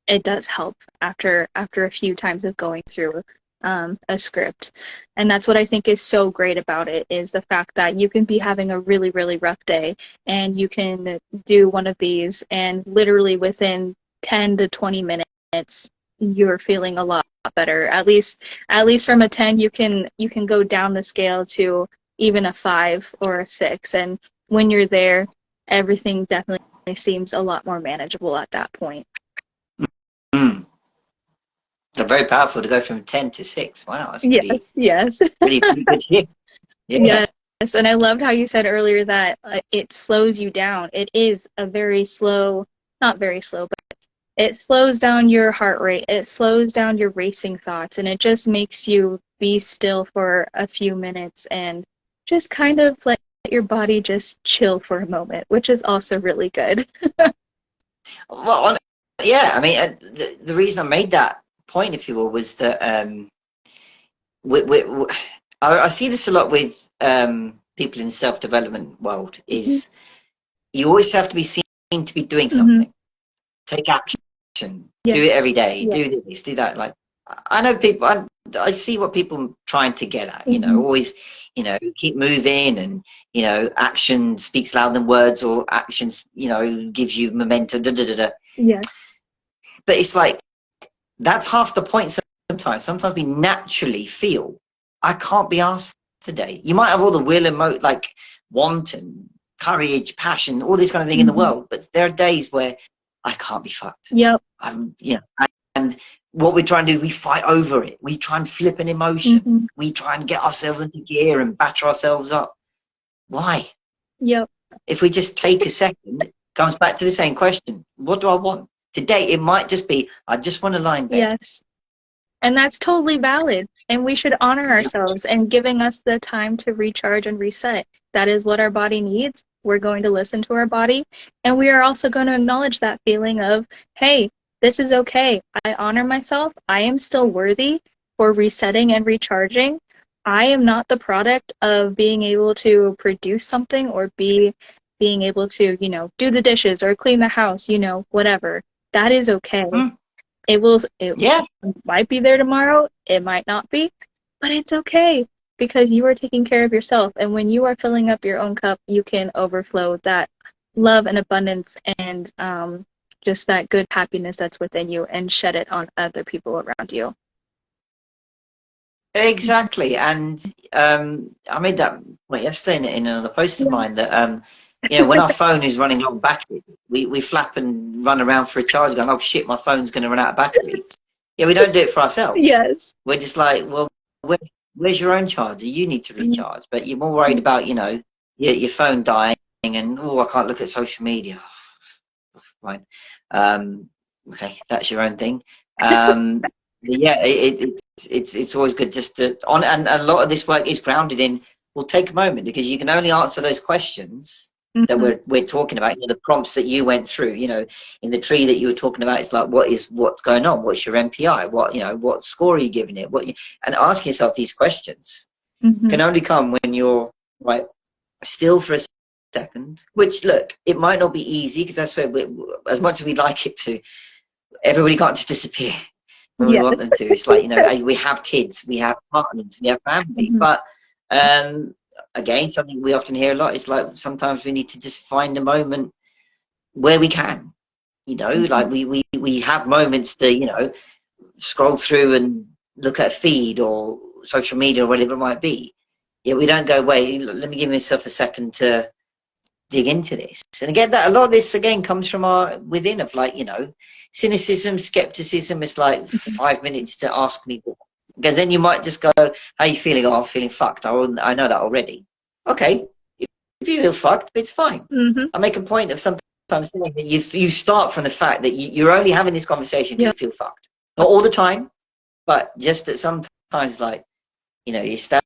it does help after a few times of going through a script. And that's what I think is so great about it, is the fact that you can be having a really, really rough day and you can do one of these and literally within 10 to 20 minutes you're feeling a lot better. At least from a 10 you can go down the scale to even a 5 or a 6, and when you're there everything definitely seems a lot more manageable at that point. They're very powerful to go from 10 to 6. Wow, that's Yes, yes. pretty good shift. Yeah. Yes, and I loved how you said earlier that it slows you down. It is a very slow, not very slow, but it slows down your heart rate. It slows down your racing thoughts, and it just makes you be still for a few minutes and just kind of let your body just chill for a moment, which is also really good. Well, yeah, I mean, the reason I made that point, if you will, was that we, I see this a lot with people in the self-development world, Mhm. is you always have to be seen to be doing Mhm. something. Take action. Yeah, Do it every day. yeah. Do this, do that. Like, I know people, I see what people are trying to get at, Mhm. always, keep moving, and, action speaks louder than words, or actions, gives you momentum, da, da, da, da. Yeah. But it's like, that's half the point sometimes. Sometimes we naturally feel, I can't be asked today. You might have all the will and like want and courage, passion, all this kind of thing in the Mhm. world, but there are days where I can't be fucked. Yep. And what we try and do, we fight over it. We try and flip an emotion. Mhm. We try and get ourselves into gear and batter ourselves up. Why? Yep. If we just take a second, it comes back to the same question. What do I want? Today, it might just be, I just want to lie in bed. Yes. And that's totally valid. And we should honor ourselves and giving us the time to recharge and reset. That is what our body needs. We're going to listen to our body. And we are also going to acknowledge that feeling of, hey, this is okay. I honor myself. I am still worthy for resetting and recharging. I am not the product of being able to produce something or being able to, do the dishes or clean the house, whatever. That is okay. Mm, It yeah, might be there tomorrow, it might not be, but it's okay because you are taking care of yourself. And when you are filling up your own cup, you can overflow that love and abundance and just that good happiness that's within you and shed it on other people around you. exactly. And I made that point yesterday in another post of Yeah. mine, that when our phone is running low on battery, we flap and run around for a charge, going, "Oh shit, my phone's going to run out of battery." Yeah, we don't do it for ourselves. Yes. We're just like, well, where's your own charger? You need to recharge, but you're more worried about, your phone dying, and, oh, I can't look at social media. Fine. Okay, that's your own thing. But yeah, it's always good just to and a lot of this work is grounded in, we'll take a moment, because you can only answer those questions that Mm-hmm. we're talking about. The prompts that you went through, in the tree that you were talking about, it's like, what's going on? What's your MPI? What score are you giving it? And asking yourself these questions Mm-hmm. can only come when you're right still for a second. Which, look, it might not be easy, because that's where as much as we'd like it to, everybody can't just disappear when we Yes. want them to. It's like, we have kids, we have partners, we have family, Mm-hmm. but again, something we often hear a lot is like, sometimes we need to just find a moment where we can, Mm-hmm. like we have moments to, scroll through and look at a feed or social media or whatever it might be. Yeah, we don't go, wait, let me give myself a second to dig into this. And again, that a lot of this again comes from our within, of like, cynicism, skepticism. Is like 5 minutes to ask me, because then you might just go, how you feeling? Oh, I'm feeling fucked. I know that already. Okay, if you feel fucked, it's fine. Mm-hmm. I make a point of sometimes saying that you start from the fact that you're only having this conversation because Yep. you feel fucked. Not all the time, but just that sometimes, like, it's that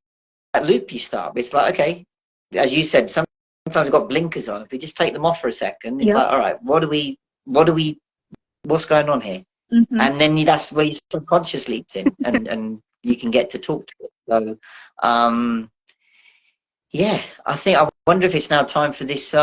loop you start. It's like, okay, as you said, sometimes we've got blinkers on. If we just take them off for a second, it's Yep. like, all right, what's going on here? Mm-hmm. And then that's where your subconscious leaps in, and you can get to talk to it. So, yeah, I wonder if it's now time for this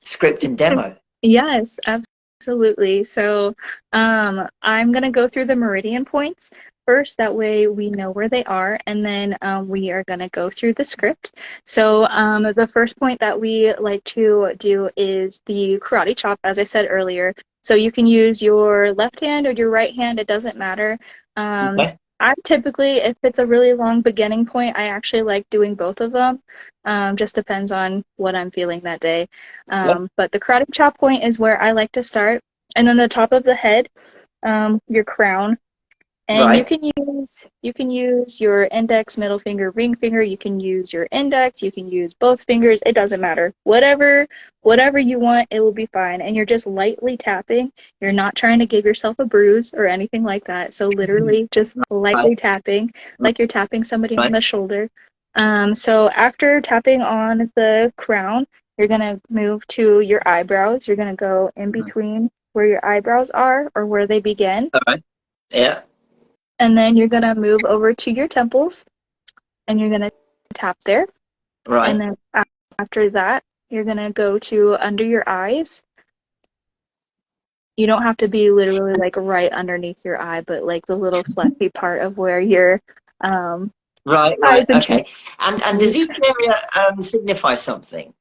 script and demo. Yes, absolutely. So, I'm going to go through the meridian points first. That way we know where they are, and then we are going to go through the script. So, the first point that we like to do is the karate chop, as I said earlier. So you can use your left hand or your right hand, it doesn't matter. Um, Okay. I typically, if it's a really long beginning point, I actually like doing both of them. Just depends on what I'm feeling that day. Yeah. But the karate chop point is where I like to start. And then the top of the head, your crown. And Right. you can use your index, middle finger, ring finger. You can use your index. You can use both fingers. It doesn't matter. Whatever you want, it will be fine. And you're just lightly tapping. You're not trying to give yourself a bruise or anything like that. So literally just Right. lightly tapping, like you're tapping somebody on Right. the shoulder. So after tapping on the crown, you're gonna move to your eyebrows. You're gonna go in between where your eyebrows are or where they begin. All right. Yeah. And then you're going to move over to your temples and you're going to tap there. And Right. then after that, you're going to go to under your eyes. You don't have to be literally like right underneath your eye, but like the little fleshy part of where your um, Right. eyes Right. and Okay. And does cheeks. each area signify something?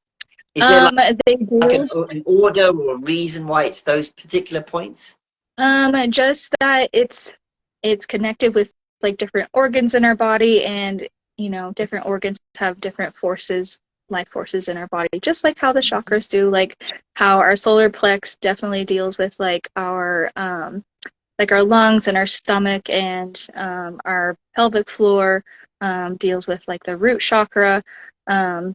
Is there They like do. an order or a reason why it's those particular points? Just that it's connected with like different organs in our body, and different organs have different forces, life forces in our body, just like how the chakras do, like how our solar plex definitely deals with like our lungs and our stomach, and our pelvic floor deals with like the root chakra,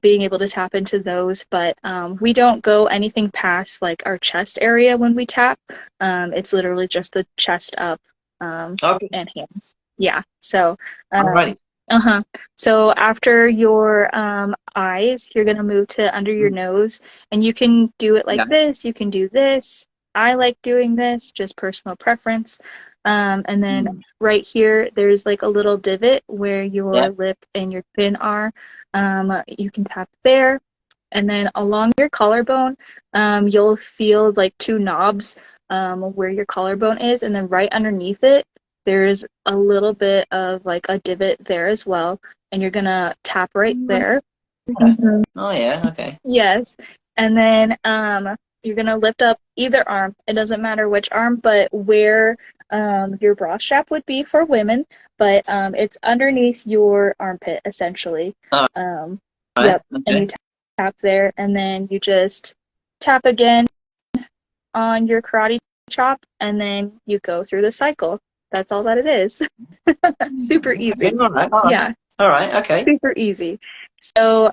being able to tap into those. But we don't go anything past like our chest area when we tap. It's literally just the chest up Okay. and hands. Yeah. So, Alrighty. uh-huh. So after your eyes, you're gonna move to under your nose, and you can do it like Yeah. this. You can do this. I like doing this, just personal preference. And then Mm. right here, there's like a little divot where Yeah. your lip and your chin are. You can tap there. And then along your collarbone, you'll feel like two knobs where your collarbone is. And then right underneath it, there's a little bit of like a divot there as well. And you're going to tap right there. Yeah. Mhm. Oh yeah. Okay. Yes. And then you're going to lift up either arm. It doesn't matter which arm, but where your bra strap would be for women, but it's underneath your armpit essentially. All Um, right. yep. And you Okay. tap there, and then you just tap again on your karate chop, and then you go through the cycle. That's all that it is. Super Okay. easy. All right. All right. Yeah, All right. Okay. super easy. So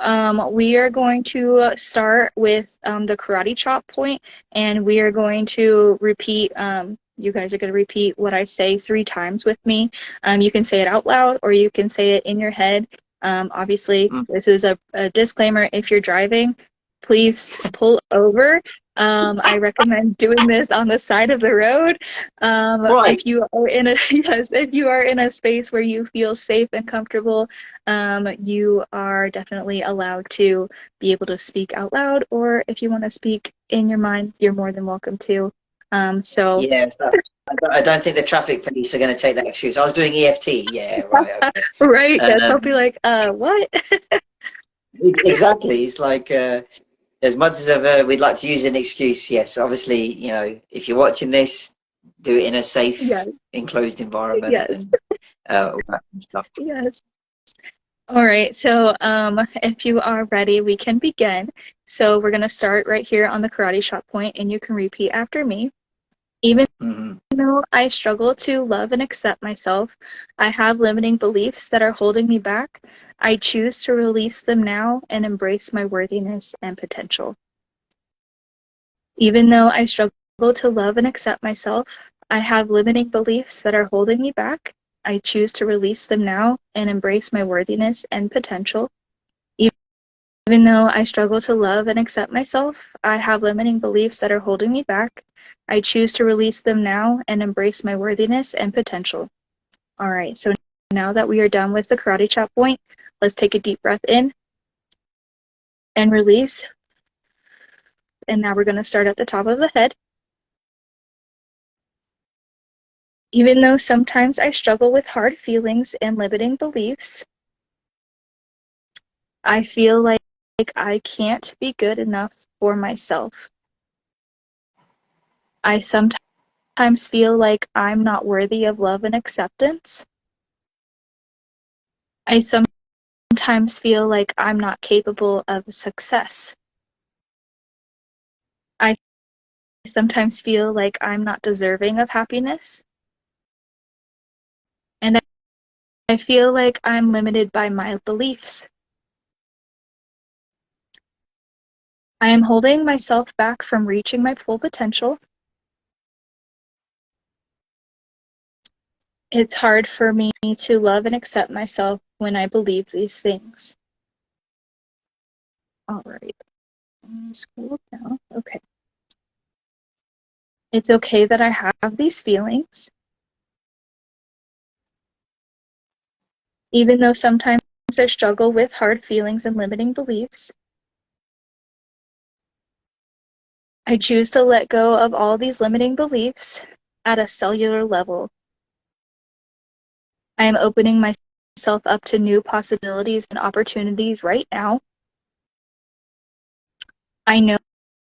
we are going to start with the karate chop point, and we are going to repeat. You guys are going to repeat what I say 3 times with me. You can say it out loud, or you can say it in your head. Obviously, Mm. this is a disclaimer. If you're driving, please pull over. I recommend doing this on the side of the road. If Right. you are in a yes, if you are in a space where you feel safe and comfortable, you are definitely allowed to be able to speak out loud, or if you want to speak in your mind, you're more than welcome to. So, Yeah. So I don't think the traffic police are going to take that excuse. I was doing EFT. Yeah. Right. Okay. right, yes, I'll be Um, like, what? exactly. It's like as much as ever we'd like to use an excuse. Yes. Obviously, if you're watching this, do it in a safe, Yes, enclosed environment yes, and all that kind of stuff. yes. All right, so if you are ready, we can begin. So we're going to start right here on the karate chop point, and you can repeat after me. Even Hmm. though I struggle to love and accept myself, I have limiting beliefs that are holding me back. I choose to release them now and embrace my worthiness and potential. Even though I struggle to love and accept myself, I have limiting beliefs that are holding me back. I choose to release them now and embrace my worthiness and potential. Even though I struggle to love and accept myself, I have limiting beliefs that are holding me back. I choose to release them now and embrace my worthiness and potential. All right, so now that we are done with the karate chop point, let's take a deep breath in and release. And now we're going to start at the top of the head. Even though sometimes I struggle with hard feelings and limiting beliefs, I feel like I can't be good enough for myself. I sometimes feel like I'm not worthy of love and acceptance. I sometimes feel like I'm not capable of success. I sometimes feel like I'm not deserving of happiness. And I feel like I'm limited by my beliefs. I am holding myself back from reaching my full potential. It's hard for me to love and accept myself when I believe these things. All right. Scroll down. Okay. It's okay that I have these feelings, even though sometimes I struggle with hard feelings and limiting beliefs. I choose to let go of all these limiting beliefs at a cellular level. I am opening myself up to new possibilities and opportunities right now. I know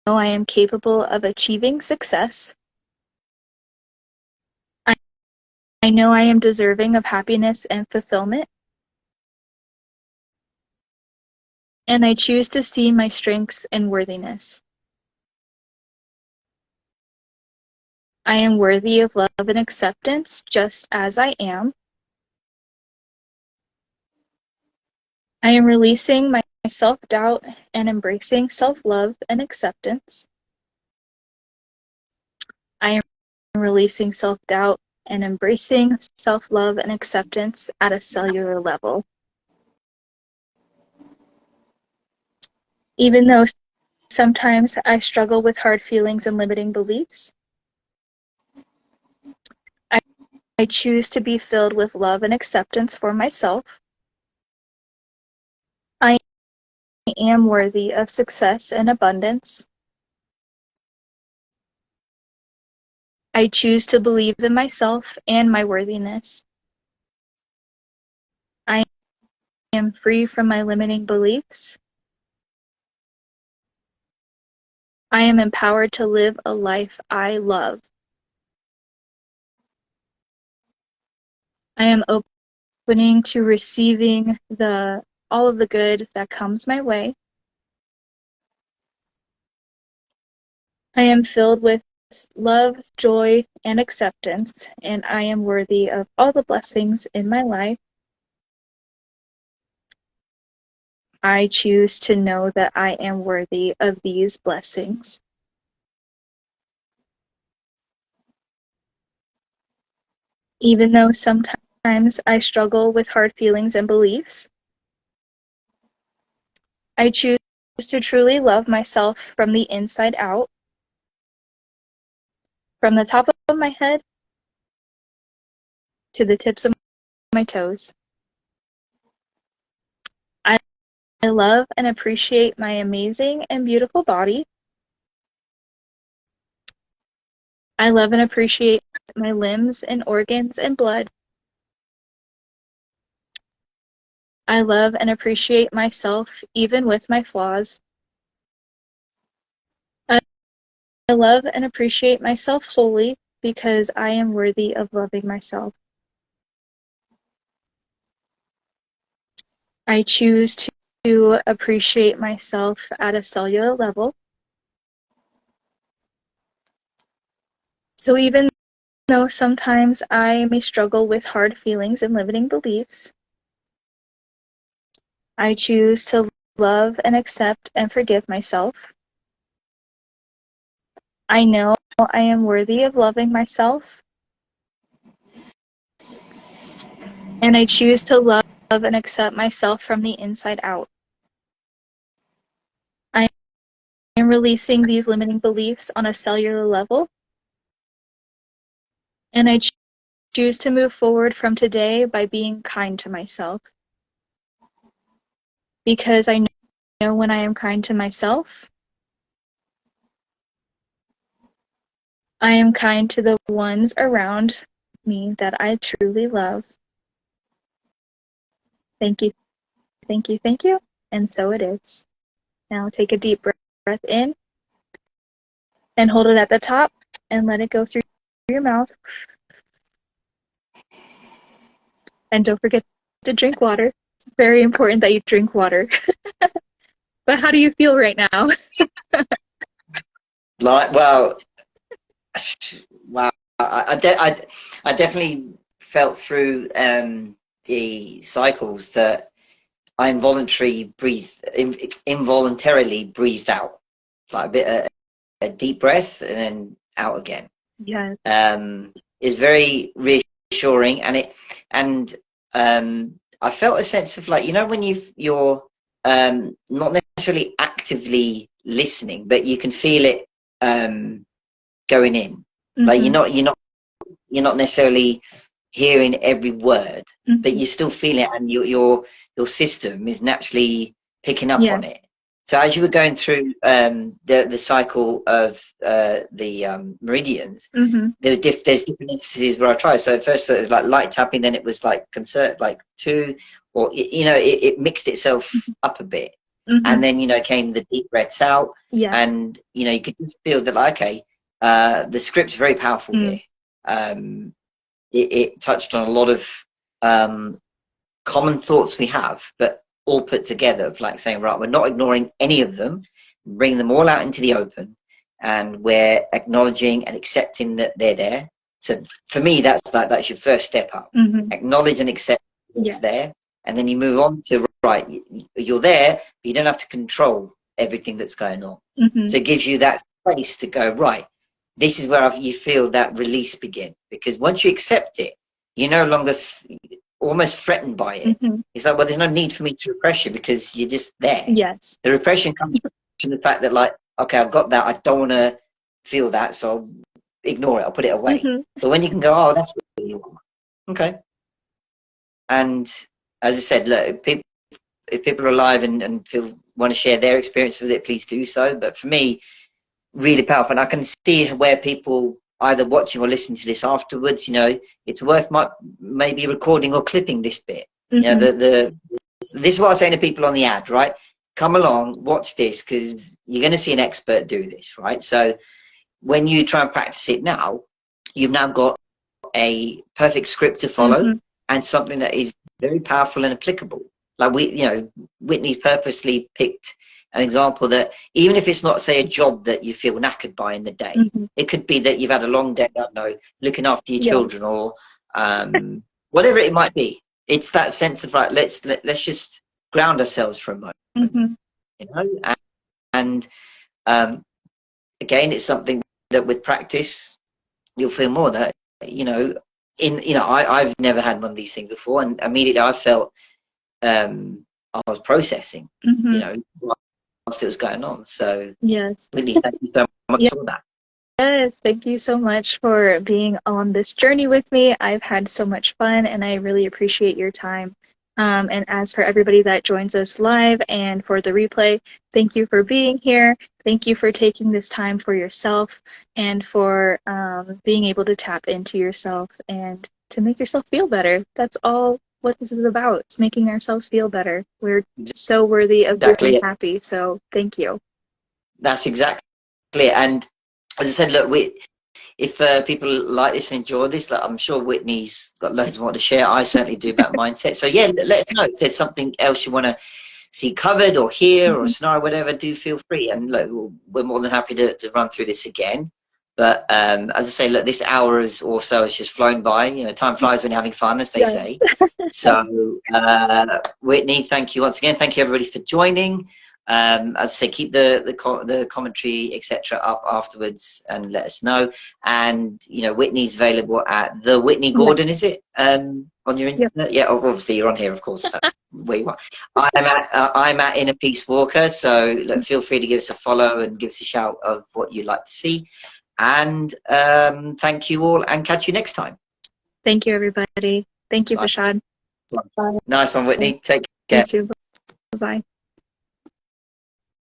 I am capable of achieving success. I know I am deserving of happiness and fulfillment. And I choose to see my strengths and worthiness. I am worthy of love and acceptance just as I am. I am releasing my self-doubt and embracing self-love and acceptance. I am releasing self-doubt and embracing self-love and acceptance at a cellular level. Even though sometimes I struggle with hard feelings and limiting beliefs, I choose to be filled with love and acceptance for myself. I am worthy of success and abundance. I choose to believe in myself and my worthiness. I am free from my limiting beliefs. I am empowered to live a life I love. I am opening to receiving all of the good that comes my way. I am filled with love, joy, and acceptance, and I am worthy of all the blessings in my life. I choose to know that I am worthy of these blessings. Even though sometimes I struggle with hard feelings and beliefs, I choose to truly love myself from the inside out, from the top of my head to the tips of my toes. I love and appreciate my amazing and beautiful body. I love and appreciate my limbs and organs and blood. I love and appreciate myself even with my flaws. I love and appreciate myself wholly because I am worthy of loving myself. I choose to appreciate myself at a cellular level. So even though sometimes I may struggle with hard feelings and limiting beliefs, I choose to love and accept and forgive myself. I know I am worthy of loving myself, and I choose to love and accept myself from the inside out. I am releasing these limiting beliefs on a cellular level, and I choose to move forward from today by being kind to myself. Because I know when I am kind to myself, I am kind to the ones around me that I truly love. Thank you, thank you, thank you. And so it is. Now take a deep breath in and hold it at the top and let it go through your mouth. And don't forget to drink water. It's very important that you drink water. But how do you feel right now? Like, well, wow. I definitely felt through the cycles that I involuntarily breathed out, like a bit a deep breath and then out again. Yes. It was very reassuring, and I felt a sense of, like, you know, when you're not necessarily actively listening, but you can feel it going in. Like you're not necessarily hearing every word, but you still feel it, and your system is naturally picking up on it. So as you were going through the cycle of the meridians, there's different instances where I tried. So at first it was like light tapping, then it was like concert, like two, or you know, it mixed itself up a bit, and then, you know, came the deep breaths out, and you know, you could just feel that, like, okay, the script's very powerful here. It touched on a lot of common thoughts we have, but all put together, of like saying, right, we're not ignoring any of them, bringing them all out into the open, and we're acknowledging and accepting that they're there. So for me, that's your first step up. Acknowledge and accept what's there, and then you move on to, right, you're there, but you don't have to control everything that's going on. So it gives you that space to go, right, this is where you feel that release begin, because once you accept it, you're no longer almost threatened by it. It's like, well, there's no need for me to repress you, because you're just there. The repression comes from the fact that, like, okay, I've got that, I don't want to feel that, so I'll ignore it, I'll put it away. But when you can go, oh, that's what you want, okay. And as I said, look, if people are alive and want to share their experience with it, please do so. But for me, really powerful, and I can see where people either watching or listening to this afterwards, you know, it's worth maybe recording or clipping this bit. You know, this is what I was saying to people on the ad, right? Come along, watch this, because you're going to see an expert do this, right? So when you try and practice it now, you've now got a perfect script to follow, and something that is very powerful and applicable. Like, Whitney's purposely picked an example that, even if it's not, say, a job that you feel knackered by in the day, it could be that you've had a long day, I don't know, looking after your children, or whatever it might be. It's that sense of, right, let's just ground ourselves for a moment, you know. And again, it's something that with practice you'll feel more that, you know, I've never had one of these things before, and immediately I felt I was processing, you know, whilst it was going on. So really, thank you so much for that. Yes, thank you so much for being on this journey with me. I've had so much fun, and I really appreciate your time. And as for everybody that joins us live and for the replay, thank you for being here. Thank you for taking this time for yourself, and for being able to tap into yourself and to make yourself feel better. That's all what this is about. It's making ourselves feel better. We're so worthy of being happy. So thank you. That's exactly it. And as I said, look, if people like this and enjoy this, like, I'm sure Whitney's got loads more to share. I certainly do about mindset. So yeah, let us know if there's something else you want to see covered or hear, or a scenario, whatever. Do feel free, and look, we're more than happy to run through this again. But as I say, look, this hour or so has just flown by. You know, time flies when you're having fun, as they say. So Whitney, thank you once again. Thank you, everybody, for joining. As I say, keep the commentary, etc., up afterwards, and let us know. And you know, Whitney's available at the Whitney Gordon, is it? On your internet? Yeah, obviously you're on here, of course. Where you are. I'm at Inner Peace Walker. So look, feel free to give us a follow and give us a shout of what you'd like to see. And thank you all, and catch you next time. Thank you, everybody. Thank you, Bashad. Nice one, Whitney. Take care. You too. Bye-bye.